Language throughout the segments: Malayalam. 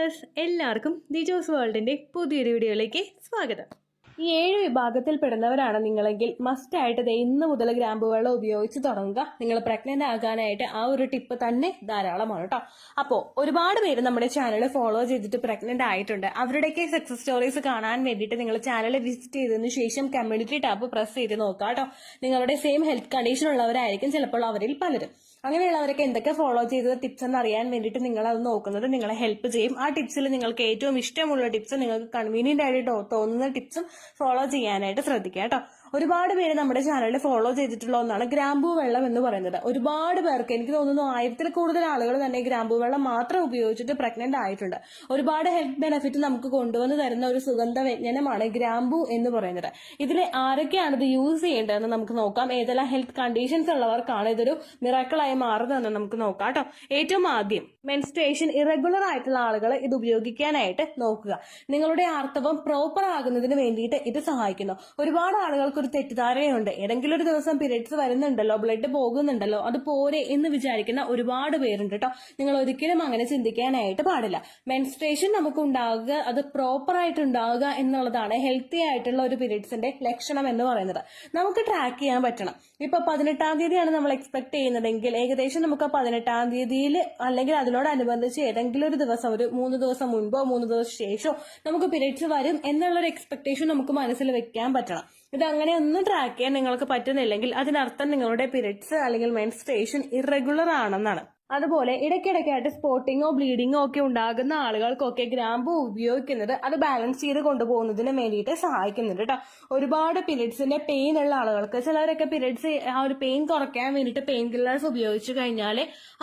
വ്യൂവേഴ്സ്, എല്ലാവർക്കും ദിജോസ് വേൾഡിന്റെ പുതിയൊരു വീഡിയോയിലേക്ക് സ്വാഗതം. ഈ 7 വിഭാഗത്തിൽപ്പെടുന്നവരാണ് നിങ്ങളെങ്കിൽ മസ്റ്റായിട്ട് ഇന്ന് മുതൽ ഗ്രാമ്പു വെള്ളം ഉപയോഗിച്ച് തുടങ്ങുക. നിങ്ങൾ പ്രഗ്നന്റ് ആകാനായിട്ട് ആ ഒരു ടിപ്പ് തന്നെ ധാരാളമാണ് കേട്ടോ. അപ്പോൾ ഒരുപാട് പേര് നമ്മുടെ ചാനൽ ഫോളോ ചെയ്തിട്ട് പ്രഗ്നന്റ് ആയിട്ടുണ്ട്. അവരുടെയൊക്കെ സക്സസ് സ്റ്റോറീസ് കാണാൻ വേണ്ടിയിട്ട് നിങ്ങൾ ചാനൽ വിസിറ്റ് ചെയ്തതിനു ശേഷം കമ്മ്യൂണിറ്റി ടാബ് പ്രസ് ചെയ്ത് നോക്കുക കേട്ടോ. നിങ്ങളുടെ സെയിം ഹെൽത്ത് കണ്ടീഷൻ ഉള്ളവരായിരിക്കും ചിലപ്പോൾ അവരിൽ പലരും. അങ്ങനെയുള്ളവരൊക്കെ എന്തൊക്കെ ഫോളോ ചെയ്ത ടിപ്സ് എന്ന് അറിയാൻ വേണ്ടിയിട്ട് നിങ്ങൾ അത് നോക്കുന്നത് നിങ്ങളെ ഹെൽപ്പ് ചെയ്യും. ആ ടിപ്സിൽ നിങ്ങൾക്ക് ഏറ്റവും ഇഷ്ടമുള്ള ടിപ്സ്, നിങ്ങൾക്ക് കൺവീനിയന്റ് ആയിട്ട് തോന്നുന്ന ടിപ്സും ഫോളോ ചെയ്യാനായിട്ട് ശ്രദ്ധിക്കുക കേട്ടോ. ഒരുപാട് പേര് നമ്മുടെ ചാനലിൽ ഫോളോ ചെയ്തിട്ടുള്ള ഒന്നാണ് ഗ്രാമ്പൂ വെള്ളം എന്ന് പറയുന്നത്. ഒരുപാട് പേർക്ക്, എനിക്ക് തോന്നുന്നു 1000-ൽ കൂടുതൽ ആളുകൾ തന്നെ ഗ്രാമ്പൂ വെള്ളം മാത്രം ഉപയോഗിച്ചിട്ട് പ്രഗ്നന്റ് ആയിട്ടുണ്ട്. ഒരുപാട് ഹെൽത്ത് ബെനിഫിറ്റ് നമുക്ക് കൊണ്ടുവന്ന് തരുന്ന ഒരു സുഗന്ധ വ്യഞ്ജനമാണ് ഗ്രാമ്പൂ എന്ന് പറയുന്നത്. ഇതിൽ ആരൊക്കെയാണ് ഇത് യൂസ് ചെയ്യേണ്ടതെന്ന് നമുക്ക് നോക്കാം. ഏതെല്ലാം ഹെൽത്ത് കണ്ടീഷൻസ് ഉള്ളവർക്കാണ് ഇതൊരു മിറാക്കിളായി മാറുന്നതെന്ന് നമുക്ക് നോക്കാം കേട്ടോ. ഏറ്റവും ആദ്യം, മെൻസ്ട്രേഷൻ ഇറഗുലർ ആയിട്ടുള്ള ആളുകൾ ഇത് ഉപയോഗിക്കാനായിട്ട് നോക്കുക. നിങ്ങളുടെ ആർത്തവം പ്രോപ്പർ ആകുന്നതിന് വേണ്ടിയിട്ട് ഇത് സഹായിക്കുന്നു. ഒരുപാട് ആളുകൾക്ക് ഒരു തെറ്റിദ്ധാരണയുണ്ട്, ഏതെങ്കിലും ഒരു ദിവസം പീരിയഡ്സ് വരുന്നുണ്ടല്ലോ, ബ്ലഡ് പോകുന്നുണ്ടല്ലോ, അത് പോരെ എന്ന് വിചാരിക്കുന്ന ഒരുപാട് പേരുണ്ട് കേട്ടോ. നിങ്ങൾ ഒരിക്കലും അങ്ങനെ ചിന്തിക്കാനായിട്ട് പാടില്ല. മെൻസ്ട്രേഷൻ നമുക്ക് ഉണ്ടാവുക, അത് പ്രോപ്പർ ആയിട്ട് ഉണ്ടാവുക എന്നുള്ളതാണ് ഹെൽത്തി ആയിട്ടുള്ള ഒരു പീരിയഡ്സിന്റെ ലക്ഷണം എന്ന് പറയുന്നത്. നമുക്ക് ട്രാക്ക് ചെയ്യാൻ പറ്റണം. ഇപ്പൊ 18-ാം തീയതിയാണ് നമ്മൾ എക്സ്പെക്ട് ചെയ്യുന്നതെങ്കിൽ ഏകദേശം നമുക്ക് 18-ാം തീയതിയിൽ അല്ലെങ്കിൽ അതിനോടനുബന്ധിച്ച് ഏതെങ്കിലും ഒരു ദിവസം, ഒരു 3 ദിവസം മുൻപോ 3 ദിവസം ശേഷമോ നമുക്ക് പീരിയഡ്സ് വരും എന്നുള്ളൊരു എക്സ്പെക്ടേഷൻ നമുക്ക് മനസ്സിൽ വെക്കാൻ പറ്റണം. ഇത് അങ്ങനെ ഒന്നും ട്രാക്ക് ചെയ്യാൻ നിങ്ങൾക്ക് പറ്റുന്നില്ലെങ്കിൽ അതിനർത്ഥം നിങ്ങളുടെ പീരിയഡ്സ് അല്ലെങ്കിൽ മെൻസ്ട്രേഷൻ ഇറഗുലർ ആണെന്നാണ്. അതുപോലെ ഇടയ്ക്കിടയ്ക്കായിട്ട് സ്പോട്ടിങ്ങോ ബ്ലീഡിങ്ങോ ഒക്കെ ഉണ്ടാകുന്ന ആളുകൾക്കൊക്കെ ഗ്രാമ്പു ഉപയോഗിക്കുന്നത് അത് ബാലൻസ് ചെയ്ത് കൊണ്ടുപോകുന്നതിന് വേണ്ടിയിട്ട് സഹായിക്കുന്നുണ്ട് കേട്ടോ. ഒരുപാട് പീരിയഡ്സിന്റെ പെയിൻ ഉള്ള ആളുകൾക്ക്, ചിലരൊക്കെ പീരിയഡ്സ് ആ ഒരു പെയിൻ കുറയ്ക്കാൻ വേണ്ടിയിട്ട് പെയിൻ കില്ലേഴ്സ് ഉപയോഗിച്ചു കഴിഞ്ഞാൽ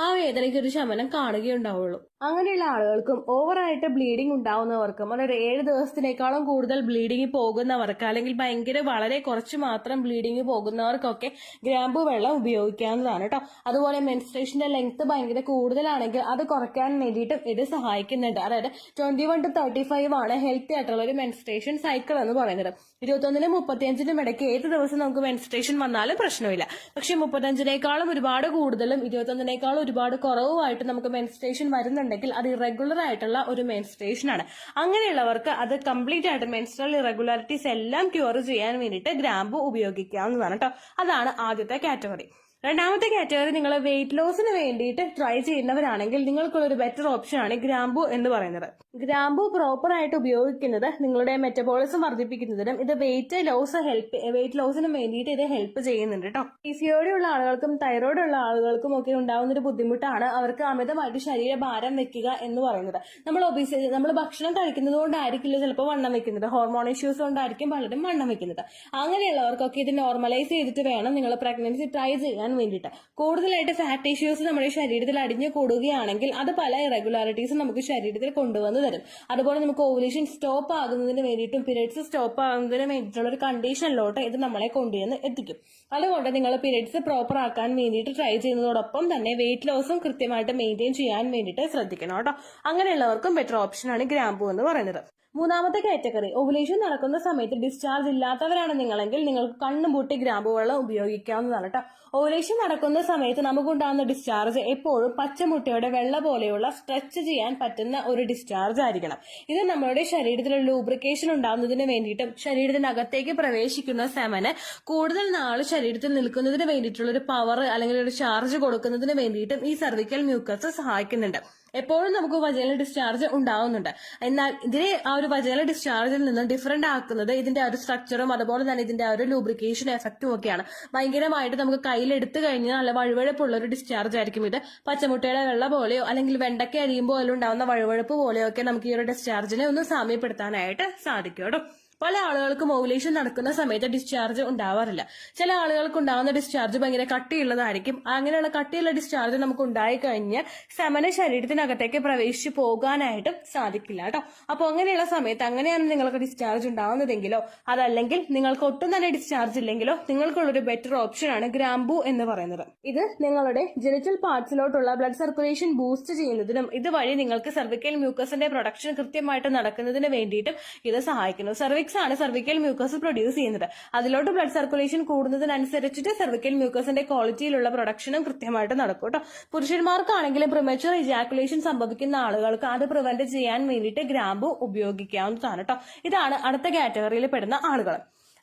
ആ വേദനയ്ക്ക് ഒരു ശമനം കാണുകയുണ്ടാവുള്ളൂ. അങ്ങനെയുള്ള ആളുകൾക്കും ഓവറായിട്ട് ബ്ലീഡിംഗ് ഉണ്ടാവുന്നവർക്കും, അതൊരു 7 ദിവസത്തിനേക്കാളും കൂടുതൽ ബ്ലീഡിംഗ് പോകുന്നവർക്ക്, അല്ലെങ്കിൽ ഭയങ്കര വളരെ കുറച്ച് മാത്രം ബ്ലീഡിംഗ് പോകുന്നവർക്കൊക്കെ ഗ്രാമ്പു വെള്ളം ഉപയോഗിക്കാവുന്നതാണ് കേട്ടോ. അതുപോലെ മെൻസ്ട്രേഷന്റെ ലെങ്ത് ഭയങ്കര കൂടുതലാണെങ്കിൽ അത് കുറയ്ക്കാൻ വേണ്ടിയിട്ടും ഇത് സഹായിക്കുന്നുണ്ട്. അതായത് 21 to 35 ആണ് ഹെൽത്തി ആയിട്ടുള്ള ഒരു മെൻസ്ട്രേഷൻ സൈക്കിൾ എന്ന് പറയുന്നത്. 21-നും 35-നും ഇടയ്ക്ക് ഏത് ദിവസം നമുക്ക് മെൻസ്ട്രേഷൻ വന്നാലും പ്രശ്നമില്ല. പക്ഷെ 35-നേക്കാളും ഒരുപാട് കൂടുതലും 21-നേക്കാളും ഒരുപാട് കുറവുമായിട്ട് നമുക്ക് മെൻസ്ട്രേഷൻ വരുന്നുണ്ടെങ്കിൽ അത് ഇറഗുലർ ആയിട്ടുള്ള ഒരു മെൻസ്ട്രേഷൻ ആണ്. അങ്ങനെയുള്ളവർക്ക് അത് കംപ്ലീറ്റ് ആയിട്ട് മെൻസ്ട്രൽ ഇറഗുലാരിറ്റീസ് എല്ലാം ക്യൂർ ചെയ്യാൻ വേണ്ടിയിട്ട് ഗ്രാമ്പു ഉപയോഗിക്കാവുന്നതാണ് കേട്ടോ. അതാണ് ആദ്യത്തെ കാറ്റഗറി. രണ്ടാമത്തെ കാറ്റഗറി, നിങ്ങൾ വെയിറ്റ് ലോസിന് വേണ്ടിയിട്ട് ട്രൈ ചെയ്യുന്നവരാണെങ്കിൽ നിങ്ങൾക്കുള്ളൊരു ബെറ്റർ ഓപ്ഷൻ ആണ് ഗ്രാമ്പു എന്ന് പറയുന്നത്. ഗ്രാമ്പു പ്രോപ്പർ ആയിട്ട് ഉപയോഗിക്കുന്നത് നിങ്ങളുടെ മെറ്റബോളിസം വർദ്ധിപ്പിക്കുന്നതിനും ഇത് വെയിറ്റ് ലോസിന് വേണ്ടിയിട്ട് ഇത് ഹെൽപ്പ് ചെയ്യുന്നുണ്ട് കേട്ടോ. PCOD ഉള്ള ആളുകൾക്കും തൈറോയ്ഡ് ഉള്ള ആളുകൾക്കും ഒക്കെ ഉണ്ടാവുന്ന ഒരു ബുദ്ധിമുട്ടാണ് അവർക്ക് അമിതമായിട്ട് ശരീരഭാരം വെക്കുക എന്ന് പറയുന്നത്. നമ്മൾ ഭക്ഷണം കഴിക്കുന്നത് കൊണ്ടായിരിക്കില്ല ചിലപ്പോൾ വണ്ണം വെക്കുന്നത്, ഹോർമോൺ ഇഷ്യൂസ് കൊണ്ടായിരിക്കും പലരും വണ്ണം വെക്കുന്നത്. അങ്ങനെയുള്ളവർക്കൊക്കെ ഇത് നോർമലൈസ് ചെയ്തിട്ട് വേണം നിങ്ങൾ പ്രഗ്നൻസി ട്രൈ ചെയ്യാൻ വേണ്ടിയിട്ട്. കൂടുതലായിട്ട് ഫാറ്റ് ഇഷ്യൂസ് നമ്മുടെ ശരീരത്തിൽ അടിഞ്ഞു കൂടുകയാണെങ്കിൽ അത് പല ഇറഗുലാരിറ്റീസും നമുക്ക് ശരീരത്തിൽ കൊണ്ടുവന്ന് തരും. അതുപോലെ നമുക്ക് ഓവുലേഷൻ സ്റ്റോപ്പ് ആകുന്നതിന് വേണ്ടിയിട്ടും പീരിയഡ്സ് സ്റ്റോപ്പ് ആകുന്നതിന് വേണ്ടിയിട്ടുള്ള ഒരു കണ്ടീഷനിലോട്ട് ഇത് നമ്മളെ കൊണ്ടുവന്ന് എത്തിക്കും. അതുകൊണ്ട് നിങ്ങൾ പീരിയഡ്സ് പ്രോപ്പർ ആക്കാൻ വേണ്ടിയിട്ട് ട്രൈ ചെയ്യുന്നതോടൊപ്പം തന്നെ വെയിറ്റ് ലോസും കൃത്യമായിട്ട് മെയിൻറ്റെയിൻ ചെയ്യാൻ വേണ്ടിയിട്ട് ശ്രദ്ധിക്കണം കേട്ടോ. അങ്ങനെയുള്ളവർക്കും ബെറ്റർ ഓപ്ഷനാണ് ഗ്രാമ്പു എന്ന് പറയുന്നത്. മൂന്നാമത്തെ കാറ്റഗറി, ഓവുലേഷൻ നടക്കുന്ന സമയത്ത് ഡിസ്ചാർജ് ഇല്ലാത്തവരാണ് നിങ്ങളെങ്കിൽ നിങ്ങൾക്ക് കണ്ണും പൂട്ടി ഗ്രാമ്പു വെള്ളം ഉപയോഗിക്കാവുന്നതാണ് കേട്ടോ. ഓവുലേഷൻ നടക്കുന്ന സമയത്ത് നമുക്കുണ്ടാകുന്ന ഡിസ്ചാർജ് എപ്പോഴും പച്ചമുട്ടയുടെ വെള്ള പോലെയുള്ള സ്ട്രെച്ച് ചെയ്യാൻ പറ്റുന്ന ഒരു ഡിസ്ചാർജ് ആയിരിക്കണം. ഇത് നമ്മുടെ ശരീരത്തിലുള്ള ലൂബ്രിക്കേഷൻ ഉണ്ടാകുന്നതിന് വേണ്ടിയിട്ടും ശരീരത്തിനകത്തേക്ക് പ്രവേശിക്കുന്ന സെമന് കൂടുതൽ നാൾ ശരീരത്തിൽ നിൽക്കുന്നതിന് വേണ്ടിയിട്ടുള്ള ഒരു പവർ അല്ലെങ്കിൽ ഒരു ചാർജ് കൊടുക്കുന്നതിന് വേണ്ടിയിട്ടും ഈ സെർവിക്കൽ മ്യൂക്കസ് സഹായിക്കുന്നുണ്ട്. എപ്പോഴും നമുക്ക് വജൈനൽ ഡിസ്ചാർജ് ഉണ്ടാവുന്നുണ്ട്. എന്നാൽ ഇതിനെ ആ ഒരു വജൈനൽ ഡിസ്ചാർജിൽ നിന്ന് ഡിഫറെന്റ് ആക്കുന്നത് ഇതിന്റെ ഒരു സ്ട്രക്ചറും അതുപോലെ തന്നെ ഇതിന്റെ ഒരു ലൂബ്രിക്കേഷൻ എഫക്റ്റും ഒക്കെയാണ്. ഭയങ്കരമായിട്ട് നമുക്ക് കയ്യിലെടുത്തു കഴിഞ്ഞാൽ നല്ല വഴുവഴുപ്പുള്ള ഒരു ഡിസ്ചാർജ് ആയിരിക്കും ഇത്. പച്ചമുട്ടയുടെ വെള്ള പോലെയോ അല്ലെങ്കിൽ വെണ്ടയ്ക്ക അരിയുമ്പോൾ ഉണ്ടാവുന്ന വഴുവഴുപ്പ് പോലെയോ ഒക്കെ നമുക്ക് ഈ ഒരു ഡിസ്ചാർജിനെ ഒന്ന് സാമ്യപ്പെടുത്താനായിട്ട് സാധിക്കും കേട്ടോ. പല ആളുകൾക്കും ഓവുലേഷൻ നടക്കുന്ന സമയത്ത് ഡിസ്ചാർജ് ഉണ്ടാവാറില്ല. ചില ആളുകൾക്ക് ഉണ്ടാകുന്ന ഡിസ്ചാർജ് ഭയങ്കര കട്ടിയുള്ളതായിരിക്കും. അങ്ങനെയുള്ള കട്ടിയുള്ള ഡിസ്ചാർജ് നമുക്ക് ഉണ്ടായി കഴിഞ്ഞാൽ സെമന ശരീരത്തിനകത്തേക്ക് പ്രവേശിച്ച് പോകാനായിട്ടും സാധിക്കില്ല കേട്ടോ. അപ്പോൾ അങ്ങനെയുള്ള സമയത്ത്, അങ്ങനെയാണ് നിങ്ങൾക്ക് ഡിസ്ചാർജ് ഉണ്ടാവുന്നതെങ്കിലോ അതല്ലെങ്കിൽ നിങ്ങൾക്ക് ഒട്ടും തന്നെ ഡിസ്ചാർജ് ഇല്ലെങ്കിലോ നിങ്ങൾക്കുള്ളൊരു ബെറ്റർ ഓപ്ഷനാണ് ഗ്രാമ്പു എന്ന് പറയുന്നത്. ഇത് നിങ്ങളുടെ ജെനിറ്റൽ പാർട്സിലോട്ടുള്ള ബ്ലഡ് സർക്കുലേഷൻ ബൂസ്റ്റ് ചെയ്യുന്നതിനും ഇതുവഴി നിങ്ങൾക്ക് സെർവിക്കൽ മ്യൂക്കസിന്റെ പ്രൊഡക്ഷൻ കൃത്യമായിട്ട് നടക്കുന്നതിന് വേണ്ടിയിട്ടും ഇത് സഹായിക്കുന്നു. സെർവിക്സ് പ്രോബയോട്ടിക്സ് ആണ് സെർവിക്കൽ മ്യൂക്കസ് പ്രൊഡ്യൂസ് ചെയ്യുന്നത്. അതിലോട്ട് ബ്ലഡ് സർക്കുലേഷൻ കൂടുന്നതിനനുസരിച്ചിട്ട് സെർവിക്കൽ മ്യൂക്കസിന്റെ ക്വാളിറ്റിയിലുള്ള പ്രൊഡക്ഷനും കൃത്യമായിട്ട് നടക്കും കേട്ടോ. പുരുഷന്മാർക്കാണെങ്കിലും പ്രിമച്വർ ഇജാക്കുലേഷൻ സംഭവിക്കുന്ന ആളുകൾക്ക് അത് പ്രിവെന്റ് ചെയ്യാൻ വേണ്ടിയിട്ട് ഗ്രാമ്പു ഉപയോഗിക്കാവുന്നതാണ് കേട്ടോ. ഇതാണ് അടുത്ത കാറ്റഗറിയിൽ പെടുന്ന ആളുകൾ.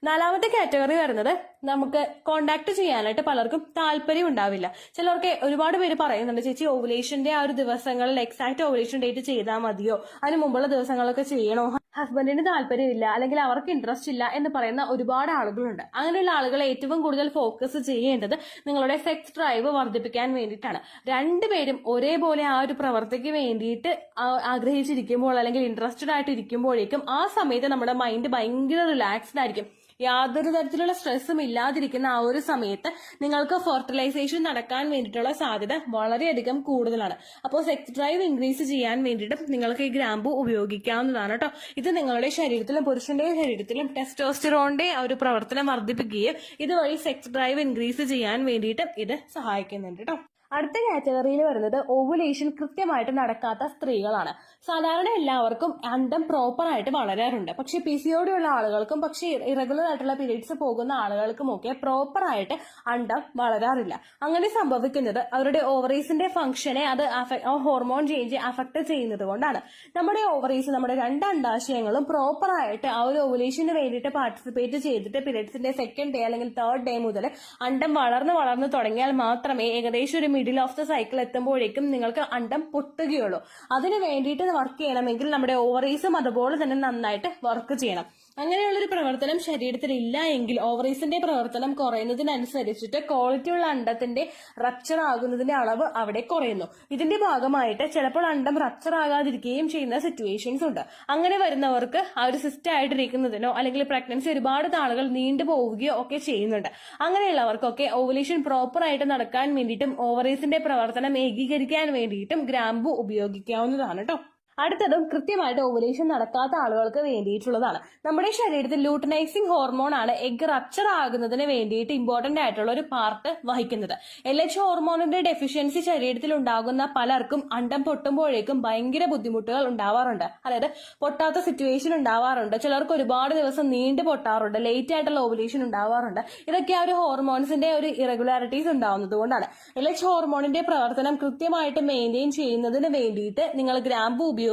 നാലാമത്തെ കാറ്റഗറി വരുന്നത് നമുക്ക് കോണ്ടാക്ട് ചെയ്യാനായിട്ട് പലർക്കും താല്പര്യം ഉണ്ടാവില്ല. ചിലർക്ക് ഒരുപാട് പേര് പറയുന്നുണ്ട്, ചേച്ചി ഓവുലേഷന്റെ ആ ഒരു ദിവസങ്ങളിൽ എക്സാക്ട് ഓവുലേഷൻ ഡേറ്റ് ചെയ്താൽ മതിയോ, അതിന് മുമ്പുള്ള ദിവസങ്ങളൊക്കെ ചെയ്യണോ, ഹസ്ബൻഡിന് താല്പര്യമില്ല അല്ലെങ്കിൽ അവർക്ക് ഇൻട്രസ്റ്റ് ഇല്ല എന്ന് പറയുന്ന ഒരുപാട് ആളുകളുണ്ട്. അങ്ങനെയുള്ള ആളുകളെ ഏറ്റവും കൂടുതൽ ഫോക്കസ് ചെയ്യേണ്ടത് നിങ്ങളുടെ സെക്സ് ഡ്രൈവ് വർദ്ധിപ്പിക്കാൻ വേണ്ടിയിട്ടാണ്. രണ്ടുപേരും ഒരേപോലെ ആ ഒരു പ്രവർത്തിക്ക് വേണ്ടിയിട്ട് ആഗ്രഹിച്ചിരിക്കുമ്പോൾ അല്ലെങ്കിൽ ഇൻട്രസ്റ്റഡ് ആയിട്ട് ഇരിക്കുമ്പോഴേക്കും ആ സമയത്ത് നമ്മുടെ മൈൻഡ് ഭയങ്കര റിലാക്സ്ഡ് ആയിരിക്കും. യാതൊരു തരത്തിലുള്ള സ്ട്രെസ്സും ഇല്ലാതിരിക്കുന്ന ആ ഒരു സമയത്ത് നിങ്ങൾക്ക് ഫെർട്ടിലൈസേഷൻ നടക്കാൻ വേണ്ടിയിട്ടുള്ള സാധ്യത വളരെയധികം കൂടുതലാണ്. അപ്പോൾ സെക്സ് ഡ്രൈവ് ഇൻക്രീസ് ചെയ്യാൻ വേണ്ടിയിട്ടും നിങ്ങൾക്ക് ഈ ഗ്രാമ്പു ഉപയോഗിക്കാവുന്നതാണ് കേട്ടോ. ഇത് നിങ്ങളുടെ ശരീരത്തിലും പുരുഷന്റെ ശരീരത്തിലും ടെസ്റ്റോസ്റ്ററോണിന്റെ ആ ഒരു പ്രവർത്തനം വർദ്ധിപ്പിക്കുകയും ഇതുവഴി സെക്സ് ഡ്രൈവ് ഇൻക്രീസ് ചെയ്യാൻ വേണ്ടിയിട്ട് ഇത് സഹായിക്കുന്നുണ്ട് കേട്ടോ. അടുത്ത കാറ്റഗറിയിൽ വരുന്നത് ഓവുലേഷൻ കൃത്യമായിട്ട് നടക്കാത്ത സ്ത്രീകളാണ്. സാധാരണ എല്ലാവർക്കും അണ്ടം പ്രോപ്പർ ആയിട്ട് വളരാറുണ്ട്. പക്ഷെ PCOD ഉള്ള ആളുകൾക്കും പക്ഷെ ഇറഗുലർ ആയിട്ടുള്ള പീരീഡ്സ് പോകുന്ന ആളുകൾക്കും ഒക്കെ പ്രോപ്പർ ആയിട്ട് അണ്ടം വളരാറില്ല. അങ്ങനെ സംഭവിക്കുന്നത് അവരുടെ ഓവറീസിന്റെ ഫംഗ്ഷനെ അത് ഹോർമോൺ ചേഞ്ച് അഫക്ട് ചെയ്യുന്നത് കൊണ്ടാണ്. നമ്മുടെ ഓവറീസ്, നമ്മുടെ രണ്ട് അണ്ടാശയങ്ങളും പ്രോപ്പർ ആയിട്ട് ആ ഒരു ഓവുലേഷന് വേണ്ടിയിട്ട് പാർട്ടിസിപ്പേറ്റ് ചെയ്തിട്ട് പീരീഡ്സിന്റെ സെക്കൻഡ് ഡേ അല്ലെങ്കിൽ തേർഡ് ഡേ മുതൽ അണ്ടം വളർന്നു തുടങ്ങിയാൽ മാത്രമേ ഏകദേശം ഒരു മിഡിൽ ഓഫ് ദ സൈക്കിൾ എത്തുമ്പോഴേക്കും നിങ്ങൾക്ക് അണ്ടം പൊട്ടുകയുള്ളൂ. അതിന് വേണ്ടിയിട്ട് വർക്ക് ചെയ്യണമെങ്കിൽ നമ്മുടെ ഓവറീസും അതുപോലെ തന്നെ നന്നായിട്ട് വർക്ക് ചെയ്യണം. അങ്ങനെയുള്ളൊരു പ്രവർത്തനം ശരീരത്തിൽ ഇല്ല എങ്കിൽ ഓവറീസിന്റെ പ്രവർത്തനം കുറയുന്നതിനനുസരിച്ചിട്ട് ക്വാളിറ്റിയുള്ള അണ്ടത്തിന്റെ റപ്ചർ ആകുന്നതിന്റെ അളവ് അവിടെ കുറയുന്നു. ഇതിന്റെ ഭാഗമായിട്ട് ചിലപ്പോൾ അണ്ടം റപ്ചർ ആകാതിരിക്കുകയും ചെയ്യുന്ന സിറ്റുവേഷൻസ് ഉണ്ട്. അങ്ങനെ വരുന്നവർക്ക് ആ ഒരു സിസ്റ്റ് ആയിട്ടിരിക്കുന്നതിനോ അല്ലെങ്കിൽ പ്രഗ്നൻസി ഒരുപാട് നാളുകൾ നീണ്ടു പോവുകയോ ഒക്കെ ചെയ്യുന്നുണ്ട്. അങ്ങനെയുള്ളവർക്കൊക്കെ ഓവുലേഷൻ പ്രോപ്പർ ആയിട്ട് നടക്കാൻ വേണ്ടിയിട്ടും ഓവറീസിന്റെ പ്രവർത്തനം ഏകീകരിക്കാൻ വേണ്ടിയിട്ടും ഗ്രാമ്പു ഉപയോഗിക്കാവുന്നതാണ് കേട്ടോ. അടുത്തതും കൃത്യമായിട്ട് ഓവുലേഷൻ നടക്കാത്ത ആളുകൾക്ക് വേണ്ടിയിട്ടുള്ളതാണ്. നമ്മുടെ ശരീരത്തിൽ ലൂട്ടനൈസിംഗ് ഹോർമോൺ ആണ് എഗ് റപ്ചർ ആകുന്നതിന് വേണ്ടിയിട്ട് ഇമ്പോർട്ടന്റ് ആയിട്ടുള്ള ഒരു പാർട്ട് വഹിക്കുന്നത്. LH ഹോർമോണിന്റെ ഡെഫിഷ്യൻസി ശരീരത്തിൽ ഉണ്ടാകുന്ന പലർക്കും അണ്ടം പൊട്ടുമ്പോഴേക്കും ഭയങ്കര ബുദ്ധിമുട്ടുകൾ ഉണ്ടാവാറുണ്ട്. അതായത് പൊട്ടാത്ത സിറ്റുവേഷൻ ഉണ്ടാവാറുണ്ട്. ചിലർക്ക് ഒരുപാട് ദിവസം നീണ്ടു പൊട്ടാറുണ്ട്. ലേറ്റ് ആയിട്ടുള്ള ഓവുലേഷൻ ഉണ്ടാവാറുണ്ട്. ഇതൊക്കെ ആ ഒരു ഹോർമോൺസിന്റെ ഒരു ഇറഗുലാരിറ്റീസ് ഉണ്ടാവുന്നത് കൊണ്ടാണ്. LH ഹോർമോണിന്റെ പ്രവർത്തനം കൃത്യമായിട്ട് മെയിൻറ്റെയിൻ ചെയ്യുന്നതിന് വേണ്ടിയിട്ട് നിങ്ങൾ ഗ്രാമ്പു ഉപയോഗിക്കുന്നത്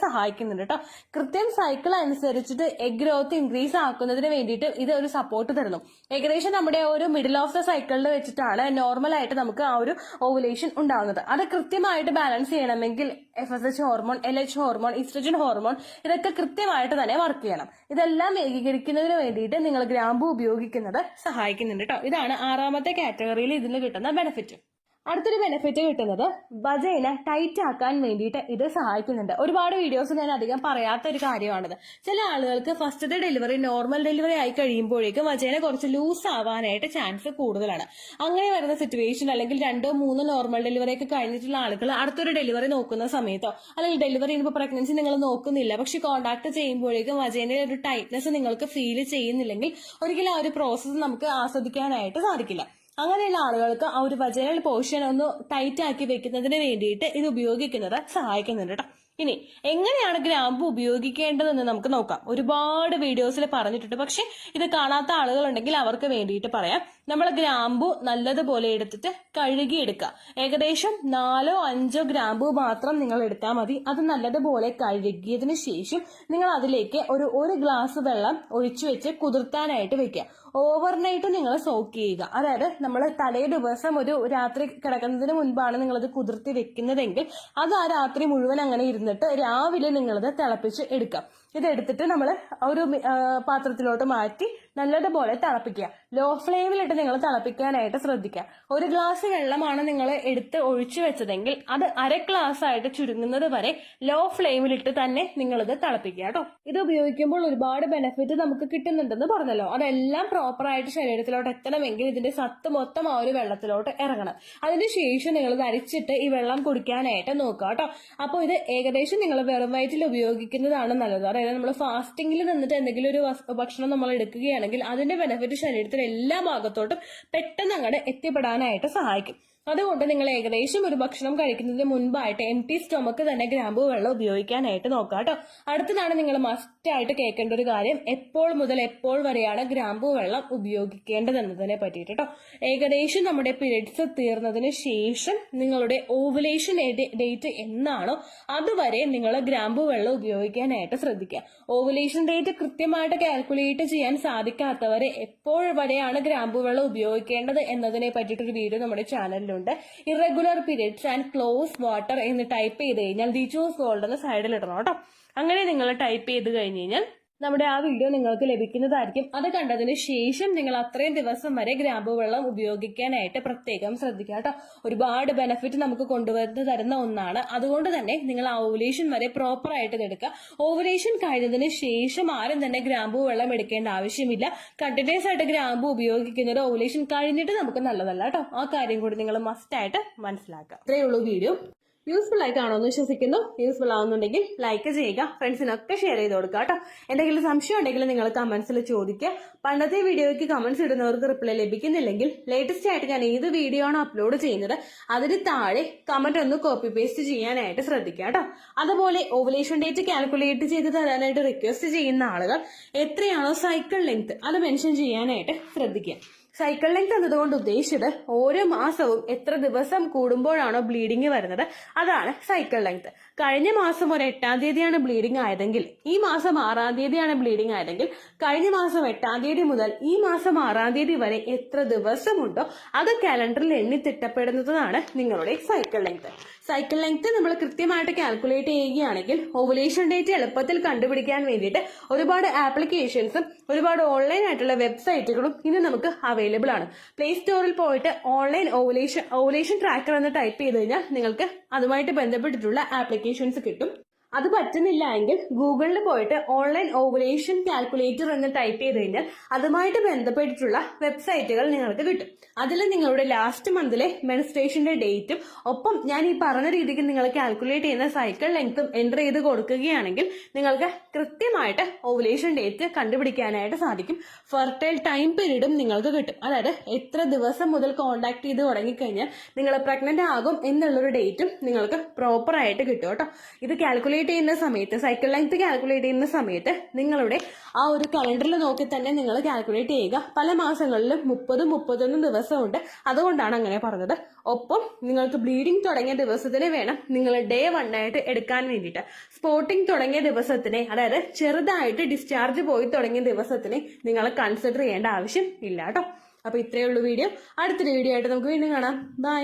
സഹായിക്കുന്നുണ്ട് കേട്ടോ. കൃത്യം സൈക്കിൾ അനുസരിച്ചിട്ട് എഗ് ഗ്രോത്ത് ഇൻക്രീസ് ആക്കുന്നതിന് വേണ്ടിയിട്ട് ഇത് ഒരു സപ്പോർട്ട് തരുന്നു. ഏകദേശം നമ്മുടെ ഒരു മിഡിൽ ഓഫ് ദ സൈക്കിളിൽ വെച്ചിട്ടാണ് നോർമൽ ആയിട്ട് നമുക്ക് ആ ഒരു ഓവുലേഷൻ ഉണ്ടാകുന്നത്. അത് കൃത്യമായിട്ട് ബാലൻസ് ചെയ്യണമെങ്കിൽ FSH hormone, LH hormone, oestrogen hormone ഇതൊക്കെ കൃത്യമായിട്ട് തന്നെ വർക്ക് ചെയ്യണം. ഇതെല്ലാം ഏകീകരിക്കുന്നതിന് വേണ്ടിയിട്ട് നിങ്ങൾ ഗ്രാമ്പു ഉപയോഗിക്കുന്നത് സഹായിക്കുന്നുണ്ട് കേട്ടോ. ഇതാണ് ആറാമത്തെ കാറ്റഗറിയിൽ ഇതിന് കിട്ടുന്ന ബെനിഫിറ്റ്. അടുത്തൊരു ബെനിഫിറ്റ് കിട്ടുന്നത് വജൈന ടൈറ്റ് ആക്കാൻ വേണ്ടിയിട്ട് ഇത് സഹായിക്കുന്നുണ്ട്. ഒരുപാട് വീഡിയോസ് ഞാൻ അധികം പറയാത്ത ഒരു കാര്യമാണിത്. ചില ആളുകൾക്ക് ഫസ്റ്റത്തെ ഡെലിവറി നോർമൽ ഡെലിവറി ആയി കഴിയുമ്പോഴേക്കും വജൈന കുറച്ച് ലൂസ് ആവാനായിട്ട് ചാൻസ് കൂടുതലാണ്. അങ്ങനെ വരുന്ന സിറ്റുവേഷൻ അല്ലെങ്കിൽ 2-3 നോർമൽ ഡെലിവറി ഒക്കെ കഴിഞ്ഞിട്ടുള്ള ആളുകൾ അടുത്തൊരു ഡെലിവറി നോക്കുന്ന സമയത്തോ അല്ലെങ്കിൽ ഡെലിവറി ചെയ്യുമ്പോൾ പ്രഗ്നൻസി നിങ്ങൾ നോക്കുന്നില്ല, പക്ഷെ കോണ്ടാക്ട് ചെയ്യുമ്പോഴേക്കും വജൈനയിൽ ഒരു ടൈറ്റ്നെസ് നിങ്ങൾക്ക് ഫീൽ ചെയ്യുന്നില്ലെങ്കിൽ ഒരിക്കലും ആ ഒരു പ്രോസസ്സ് നമുക്ക് ആസ്വദിക്കാനായിട്ട് സാധിക്കില്ല. അങ്ങനെയുള്ള ആളുകൾക്ക് ആ ഒരു വജൈനൽ പോർഷൻ ഒന്ന് ടൈറ്റ് ആക്കി വെക്കുന്നതിന് വേണ്ടിയിട്ട് ഇത് ഉപയോഗിക്കുന്നത് സഹായിക്കുന്നുണ്ട് കേട്ടോ. ഇനി എങ്ങനെയാണ് ഗ്രാമ്പു ഉപയോഗിക്കേണ്ടതെന്ന് നമുക്ക് നോക്കാം. ഒരുപാട് വീഡിയോസിൽ പറഞ്ഞിട്ടുണ്ട്, പക്ഷെ ഇത് കാണാത്ത ആളുകളുണ്ടെങ്കിൽ അവർക്ക് വേണ്ടിയിട്ട് പറയാം. നമ്മൾ ഗ്രാമ്പു നല്ലതുപോലെ എടുത്തിട്ട് കഴുകിയെടുക്കുക. ഏകദേശം 4-5 ഗ്രാമ്പു മാത്രം നിങ്ങൾ എടുത്താൽ മതി. അത് നല്ലതുപോലെ കഴുകിയതിന് ശേഷം നിങ്ങൾ അതിലേക്ക് ഒരു ഗ്ലാസ് വെള്ളം ഒഴിച്ചു വെച്ച് കുതിർത്താനായിട്ട് വെക്കുക. ഓവർനൈറ്റ് നിങ്ങൾ സോക്ക് ചെയ്യുക. അതായത് നമ്മൾ തലേ ദിവസം ഒരു രാത്രി കിടക്കുന്നതിന് മുൻപാണ് നിങ്ങളത് കുതിർത്തി വെക്കുന്നതെങ്കിൽ അത് ആ രാത്രി മുഴുവൻ അങ്ങനെ ഇരുന്നിട്ട് രാവിലെ നിങ്ങളത് തിളപ്പിച്ച് എടുക്കാം. ഇതെടുത്തിട്ട് നമ്മൾ ഒരു പാത്രത്തിലോട്ട് മാറ്റി നല്ലതുപോലെ തിളപ്പിക്കുക. ലോ ഫ്ലെയിമിലിട്ട് നിങ്ങൾ തിളപ്പിക്കാനായിട്ട് ശ്രദ്ധിക്കുക. 1 ഗ്ലാസ് വെള്ളമാണ് നിങ്ങൾ എടുത്ത് ഒഴിച്ചു വെച്ചതെങ്കിൽ അത് 1/2 ഗ്ലാസ് ആയിട്ട് ചുരുങ്ങുന്നത് വരെ ലോ ഫ്ലെയിമിലിട്ട് തന്നെ നിങ്ങളിത് തിളപ്പിക്കുക കേട്ടോ. ഇത് ഉപയോഗിക്കുമ്പോൾ ഒരുപാട് ബെനിഫിറ്റ് നമുക്ക് കിട്ടുന്നുണ്ടെന്ന് പറഞ്ഞല്ലോ. അതെല്ലാം പ്രോപ്പറായിട്ട് ശരീരത്തിലോട്ട് എത്തണമെങ്കിൽ ഇതിന്റെ സത്ത് മൊത്തം ആ ഒരു വെള്ളത്തിലോട്ട് ഇറങ്ങണം. അതിനുശേഷം നിങ്ങൾ അരിച്ചിട്ട് ഈ വെള്ളം കുടിക്കാനായിട്ട് നോക്കുക കേട്ടോ. അപ്പോൾ ഇത് ഏകദേശം നിങ്ങൾ വെറും വയറ്റിൽ ഉപയോഗിക്കുന്നതാണ് നല്ലത്. അതായത് നമ്മൾ ഫാസ്റ്റിംഗിൽ നിന്നിട്ട് എന്തെങ്കിലും ഒരു ഭക്ഷണം നമ്മൾ എടുക്കുകയാണെങ്കിൽ അതിന്റെ ബെനിഫിറ്റ് ശരീരത്തിൽ എല്ലാ ഭാഗത്തോട്ടും പെട്ടെന്ന് അങ്ങോട്ട് എത്തിപ്പെടാനായിട്ട് സഹായിക്കും. അതുകൊണ്ട് നിങ്ങൾ ഏകദേശം ഒരു ഭക്ഷണം കഴിക്കുന്നതിന് മുൻപായിട്ട് എംപ്റ്റി സ്റ്റൊമക്ക് തന്നെ ഗ്രാമ്പൂ വെള്ളം ഉപയോഗിക്കാനായിട്ട് നോക്കുക കേട്ടോ. അടുത്തതാണ് നിങ്ങൾ മസ്റ്റായിട്ട് കേൾക്കേണ്ട ഒരു കാര്യം, എപ്പോൾ മുതൽ എപ്പോൾ വരെയാണ് ഗ്രാമ്പൂ വെള്ളം ഉപയോഗിക്കേണ്ടതെന്നതിനെ പറ്റിയിട്ട് കേട്ടോ. ഏകദേശം നമ്മുടെ പീരിയഡ്സ് തീർന്നതിന് ശേഷം നിങ്ങളുടെ ഓവുലേഷൻ ഡേറ്റ് എന്നാണോ അതുവരെ നിങ്ങൾ ഗ്രാമ്പൂ വെള്ളം ഉപയോഗിക്കാനായിട്ട് ശ്രദ്ധിക്കുക. ഓവുലേഷൻ ഡേറ്റ് കൃത്യമായിട്ട് കാൽക്കുലേറ്റ് ചെയ്യാൻ സാധിക്കാത്തവരെ എപ്പോൾ വരെയാണ് ഗ്രാമ്പൂ വെള്ളം ഉപയോഗിക്കേണ്ടത് എന്നതിനെ പറ്റിയിട്ടൊരു വീഡിയോ നമ്മുടെ ചാനലിൽ ഉണ്ട്. Irregular periods and close water എന്ന് ടൈപ്പ് ചെയ്ത് കഴിഞ്ഞാൽ ദിജോസ് വേൾഡ് എന്ന സൈഡിൽ ഇടണം കേട്ടോ. അങ്ങനെ നിങ്ങൾ ടൈപ്പ് ചെയ്ത് കഴിഞ്ഞ് കഴിഞ്ഞാൽ നമ്മുടെ ആ വീഡിയോ നിങ്ങൾക്ക് ലഭിക്കുന്നതായിരിക്കും. അത് കണ്ടതിന് ശേഷം നിങ്ങൾ അത്രയും ദിവസം വരെ ഗ്രാമ്പൂ വെള്ളം ഉപയോഗിക്കാനായിട്ട് പ്രത്യേകം ശ്രദ്ധിക്കുക കേട്ടോ. ഒരുപാട് ബെനിഫിറ്റ് നമുക്ക് കൊണ്ടുവന്ന് തരുന്ന ഒന്നാണ്. അതുകൊണ്ട് തന്നെ നിങ്ങൾ ആ ഓവുലേഷൻ വരെ പ്രോപ്പർ ആയിട്ട് എടുക്കുക. ഓവുലേഷൻ കഴിഞ്ഞതിന് ശേഷം ആരും തന്നെ ഗ്രാമ്പൂ വെള്ളം എടുക്കേണ്ട ആവശ്യമില്ല. കണ്ടിന്യൂസ് ആയിട്ട് ഗ്രാമ്പൂ ഉപയോഗിക്കുന്നത് ഓവുലേഷൻ കഴിഞ്ഞിട്ട് നമുക്ക് നല്ലതല്ല കേട്ടോ. ആ കാര്യം കൂടി നിങ്ങൾ മസ്റ്റ് ആയിട്ട് മനസ്സിലാക്കുക. ഇത്രയേ ഉള്ളൂ വീഡിയോ. യൂസ്ഫുൾ ആയി കാണുമെന്ന് വിശ്വസിക്കുന്നു. യൂസ്ഫുൾ ആവുന്നുണ്ടെങ്കിൽ ലൈക്ക് ചെയ്യുക, ഫ്രണ്ട്സിനൊക്കെ ഷെയർ ചെയ്ത് കൊടുക്കുക കേട്ടോ. എന്തെങ്കിലും സംശയം ഉണ്ടെങ്കിൽ നിങ്ങൾ കമന്റ്സിൽ ചോദിക്കുക. പണ്ടത്തെ വീഡിയോയ്ക്ക് കമന്റ്സ് ഇടുന്നവർക്ക് റിപ്ലൈ ലഭിക്കുന്നില്ലെങ്കിൽ ലേറ്റസ്റ്റ് ആയിട്ട് ഞാൻ ഏത് വീഡിയോ ആണോ അപ്ലോഡ് ചെയ്യുന്നത് അതിന് താഴെ കമന്റ് ഒന്ന് കോപ്പി പേസ്റ്റ് ചെയ്യാനായിട്ട് ശ്രദ്ധിക്കുക കേട്ടോ. അതുപോലെ ഓവുലേഷൻ ഡേറ്റ് കാൽക്കുലേറ്റ് ചെയ്ത് തരാനായിട്ട് റിക്വസ്റ്റ് ചെയ്യുന്ന ആളുകൾ എത്രയാണോ സൈക്കിൾ ലെങ്ത് അത് മെൻഷൻ ചെയ്യാനായിട്ട് ശ്രദ്ധിക്കുക. സൈക്കിൾ ലെങ്ത് എന്നതുകൊണ്ട് ഉദ്ദേശിച്ചത് ഓരോ മാസവും എത്ര ദിവസം കൂടുമ്പോഴാണോ ബ്ലീഡിങ് വരുന്നത് അതാണ് സൈക്കിൾ ലെങ്ത്. കഴിഞ്ഞ മാസം ഒരു 8-ാം തീയതിയാണ് ബ്ലീഡിങ് ആയതെങ്കിൽ ഈ മാസം 6-ാം തീയതിയാണ് ബ്ലീഡിങ് ആയതെങ്കിൽ കഴിഞ്ഞ മാസം 8-ാം തീയതി മുതൽ ഈ മാസം 6-ാം തീയതി വരെ എത്ര ദിവസമുണ്ടോ അത് കാലണ്ടറിൽ എണ്ണി തിട്ടപ്പെടുന്നതാണ് നിങ്ങളുടെ സൈക്കിൾ ലെങ്ത്. സൈക്കിൾ ലെങ്ത് നമ്മൾ കൃത്യമായിട്ട് കാൽക്കുലേറ്റ് ചെയ്യുകയാണെങ്കിൽ ഓവുലേഷൻ ഡേറ്റ് എളുപ്പത്തിൽ കണ്ടുപിടിക്കാൻ വേണ്ടിയിട്ട് ഒരുപാട് ആപ്ലിക്കേഷൻസും ഒരുപാട് ഓൺലൈൻ ആയിട്ടുള്ള വെബ്സൈറ്റുകളും ഇന്ന് നമുക്ക് അവൈലബിൾ ആണ്. പ്ലേ സ്റ്റോറിൽ പോയിട്ട് ഓൺലൈൻ ഓവുലേഷൻ ട്രാക്കർ എന്ന് ടൈപ്പ് ചെയ്ത് കഴിഞ്ഞാൽ നിങ്ങൾക്ക് അതുമായിട്ട് ബന്ധപ്പെട്ടിട്ടുള്ള ആപ്ലിക്കേഷൻസ് കിട്ടും. അത് പറ്റുന്നില്ല എങ്കിൽ ഗൂഗിളിൽ പോയിട്ട് ഓൺലൈൻ ഓവുലേഷൻ കാൽക്കുലേറ്റർ എന്ന് ടൈപ്പ് ചെയ്ത് കഴിഞ്ഞാൽ അതുമായിട്ട് ബന്ധപ്പെട്ടിട്ടുള്ള വെബ്സൈറ്റുകൾ നിങ്ങൾക്ക് കിട്ടും. അതിൽ നിങ്ങളുടെ ലാസ്റ്റ് മന്തിലെ മെൻസ്ട്രേഷന്റെ ഡേറ്റും ഒപ്പം ഞാൻ ഈ പറഞ്ഞ രീതിക്ക് നിങ്ങൾ കാൽക്കുലേറ്റ് ചെയ്യുന്ന സൈക്കിൾ ലെങ്ത്തും എൻ്റർ ചെയ്ത് കൊടുക്കുകയാണെങ്കിൽ നിങ്ങൾക്ക് കൃത്യമായിട്ട് ഓവുലേഷൻ ഡേറ്റ് കണ്ടുപിടിക്കാനായിട്ട് സാധിക്കും. ഫെർട്ടൈൽ ടൈം പീരീഡും നിങ്ങൾക്ക് കിട്ടും. അതായത് എത്ര ദിവസം മുതൽ കോണ്ടാക്ട് ചെയ്ത് തുടങ്ങിക്കഴിഞ്ഞാൽ നിങ്ങൾ പ്രഗ്നന്റ് ആകും എന്നുള്ളൊരു ഡേറ്റും നിങ്ങൾക്ക് പ്രോപ്പർ ആയിട്ട് കിട്ടും കേട്ടോ. ഇത് കാൽക്കുലേറ്റ് ചെയ്യുന്ന സമയത്ത് സൈക്കിൾ ലെങ്ത് കാൽക്കുലേറ്റ് ചെയ്യുന്ന സമയത്ത് നിങ്ങളുടെ ആ ഒരു കലണ്ടറിൽ നോക്കി തന്നെ നിങ്ങൾ കാൽക്കുലേറ്റ് ചെയ്യുക. പല മാസങ്ങളിലും 30-31 ദിവസമുണ്ട്. അതുകൊണ്ടാണ് അങ്ങനെ പറഞ്ഞത്. ഒപ്പം നിങ്ങൾക്ക് ബ്ലീഡിങ് തുടങ്ങിയ ദിവസത്തിന് വേണം നിങ്ങൾ ഡേ 1 ആയിട്ട് എടുക്കാൻ വേണ്ടിയിട്ട്. സ്പോട്ടിങ് തുടങ്ങിയ ദിവസത്തിനെ അതായത് ചെറുതായിട്ട് ഡിസ്ചാർജ് പോയി തുടങ്ങിയ ദിവസത്തിനെ നിങ്ങൾ കൺസിഡർ ചെയ്യേണ്ട ആവശ്യം ഇല്ല കേട്ടോ. അപ്പൊ ഇത്രയേ ഉള്ളൂ വീഡിയോ. അടുത്തൊരു വീഡിയോ ആയിട്ട് നമുക്ക് വീണ്ടും കാണാം. ബൈ.